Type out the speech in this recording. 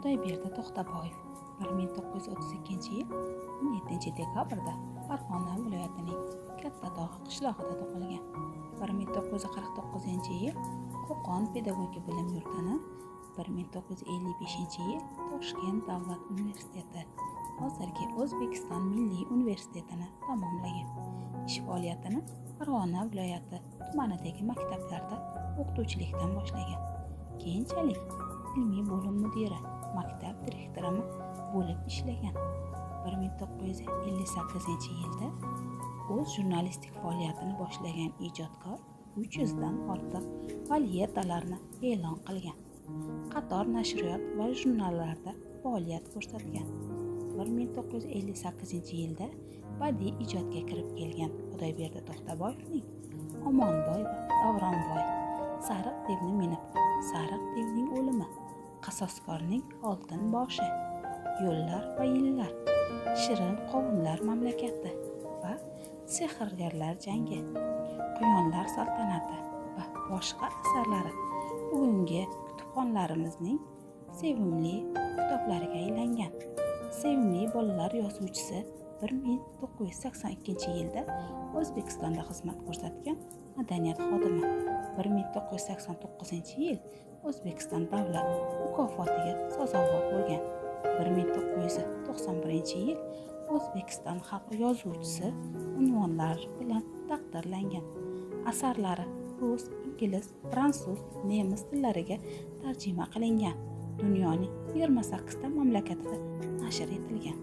Xudoyberdi To'xtaboyev 1932-yil 17-dekabrda Farg'ona viloyatining Katta-Tog'i qishlog'ida tug'ilgan. 1949-yil Qo'qon pedagogika bilim yurtini, 1955-yil Toshkent davlat universiteti, hozirgi O'zbekiston Milliy universitetini tamomlagan. Ish faoliyatini Farg'ona viloyati tumanidagi maktablarda o'qituvchilikdan boshlagan. Keyinchalik ilmiy bo'lim mudiri, maktab direktori bo'lib ishlagan. 1958-yilda o'z jurnalistik faoliyatini boshlagan ijodkor 300 dan ortiq valyetalarni e'lon qilgan. Qator nashriyot va jurnallarda faoliyat ko'rsatgan. 1958-yilda badiiy ijodga kirib kelgan Xudoyberdi To'xtaboyevning Omonboy va Davronboy, Sariq devni minib, Sariq devning o'limi, Qasoskorning oltin boshi, Yo'llar va yillar, Shirin qovunlar mamlakati va Sehrgarlar jangi, Quyonlar saltanati va boshqa asarlari bugungi kutubxonalarimizning sevimli kitoblariga aylangan. Sevimli bolalar yozuvchisi 1982-yilda O'zbekistonda xizmat ko'rsatgan madaniyat xodimi, 1989-yil O'zbekiston davlat mukofotiga sazovor bo'lgan, 1991-yil O'zbekiston xalq yozuvchisi unvonlari bilan taqdirlangan. Asarlari rus, ingliz, fransuz, nemis tillariga tarjima qilingan. Dunyoning 28 ta mamlakatida nashr etilgan.